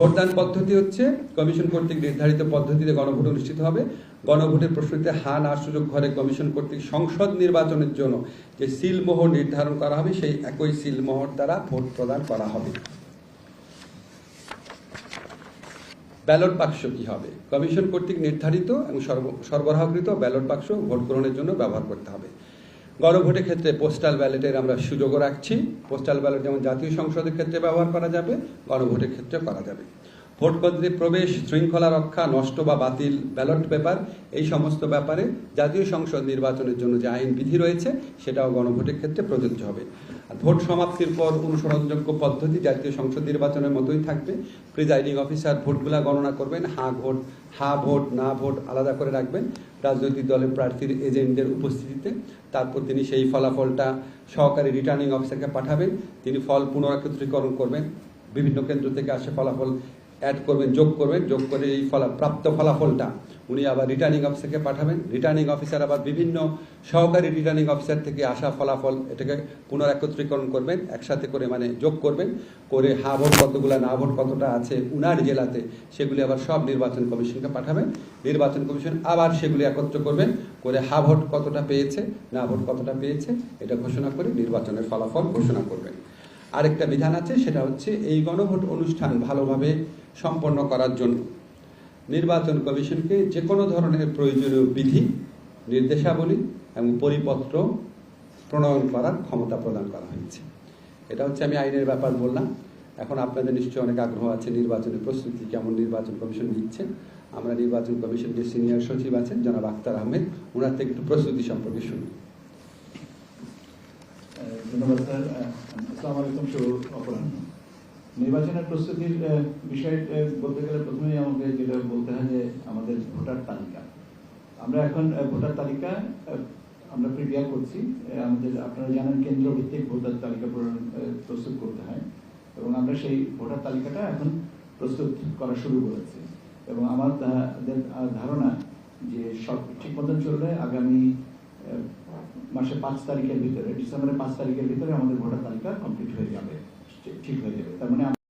ভোটদান পদ্ধতি হচ্ছে কমিশন কর্তৃক নির্ধারিত পদ্ধতিতে গণভোট অনুষ্ঠিত হবে। গণভোটের প্রশ্নতে হা না সুযোগ ঘরে কমিশন কর্তৃক সংসদ নির্বাচনের জন্য যে সিলমোহর নির্ধারণ করা হবে সেই একই সিলমোহর দ্বারা ভোট প্রদান করা হবে। ব্যালট বাক্স কি হবে? কমিশন কর্তৃক নির্ধারিত এবং সরবরাহকৃত ব্যালট বাক্স ভোট গ্রহণের জন্য ব্যবহার করতে হবে। গণভোটের ক্ষেত্রে পোস্টাল ব্যালটের আমরা সুযোগও রাখছি। পোস্টাল ব্যালট যেমন জাতীয় সংসদের ক্ষেত্রে ব্যবহার করা যাবে, গণভোটের ক্ষেত্রে করা যাবে। ভোট কেন্দ্রে প্রবেশ, শৃঙ্খলা রক্ষা, নষ্ট বা বাতিল ব্যালট পেপার, এই সমস্ত ব্যাপারে জাতীয় সংসদ নির্বাচনের জন্য যে আইন বিধি রয়েছে সেটাও গণভোটের ক্ষেত্রে প্রযোজ্য হবে। আর ভোট সমাপ্তির পর অনুসরণযোগ্য পদ্ধতি জাতীয় সংসদ নির্বাচনের মতোই থাকবে। প্রিজাইডিং অফিসার ভোটগুলা গণনা করবেন, হা ভোট না ভোট আলাদা করে রাখবেন রাজনৈতিক দলের প্রার্থীর এজেন্টদের উপস্থিতিতে। তারপর তিনি সেই ফলাফলটা সহকারী রিটার্নিং অফিসারকে পাঠাবেন। তিনি ফল পুনরাকত্রীকরণ করবেন, বিভিন্ন কেন্দ্র থেকে আসে ফলাফল অ্যাড করবেন, যোগ করবেন, যোগ করে এই প্রাপ্ত ফলাফলটা উনি আবার রিটার্নিং অফিসারকে পাঠাবেন। রিটার্নিং অফিসার আবার বিভিন্ন সহকারী রিটার্নিং অফিসার থেকে আসা ফলাফল এটাকে পুনরাকত্রীকরণ করবেন, একসাথে করে মানে যোগ করবেন, করে হা ভোট কতগুলা, না ভোট কতটা আছে উনার জেলাতে, সেগুলি আবার সব নির্বাচন কমিশনকে পাঠাবেন। নির্বাচন কমিশন আবার সেগুলি একত্র করবেন, করে হা ভোট কতটা পেয়েছে, না ভোট কতটা পেয়েছে এটা ঘোষণা করে নির্বাচনের ফলাফল ঘোষণা করবেন। আরেকটা বিধান আছে, সেটা হচ্ছে এই গণভোট অনুষ্ঠান ভালোভাবে সম্পন্ন করার জন্য নির্বাচন কমিশনকে যে কোনো ধরনের প্রয়োজনীয় বিধি, নির্দেশাবলী এবং পরিপত্র প্রণয়ন করার ক্ষমতা প্রদান করা হয়েছে। এটা হচ্ছে আমি আইনের ব্যাপার বললাম। এখন আপনাদের নিশ্চয়ই অনেক আগ্রহ আছে নির্বাচনের প্রস্তুতি কেমন নির্বাচন কমিশন নিচ্ছে। আমরা নির্বাচন কমিশনের সিনিয়র সচিব আছেন জনাব আখতার আহমেদ, ওনার থেকে একটু প্রস্তুতি সম্পর্কে শুনি। ধন্যবাদ স্যার। আসসালামু আলাইকুম, শুভ অপরাহ্ন। নির্বাচনের প্রস্তুতির বিষয় বলতে গেলে প্রথমেই আমাকে যেটা বলতে হয় যে আমাদের ভোটার তালিকা, আমরা এখন ভোটার তালিকা আমরা প্রিপেয়ার করছি। আমাদের আপনারা জানেন কেন্দ্র ভিত্তিক ভোটার তালিকা প্রস্তুত করতে হয় এবং আমরা সেই ভোটার তালিকাটা এখন প্রস্তুত করা শুরু করেছি এবং আমাদের ধারণা যে সব ঠিক মতন চললে আগামী মাসে 5 তারিখের ভিতরে, ডিসেম্বরের 5 তারিখের ভিতরে আমাদের ভোটার তালিকা কমপ্লিট হয়ে যাবে, ঠিক হয়ে যাবে। তার মানে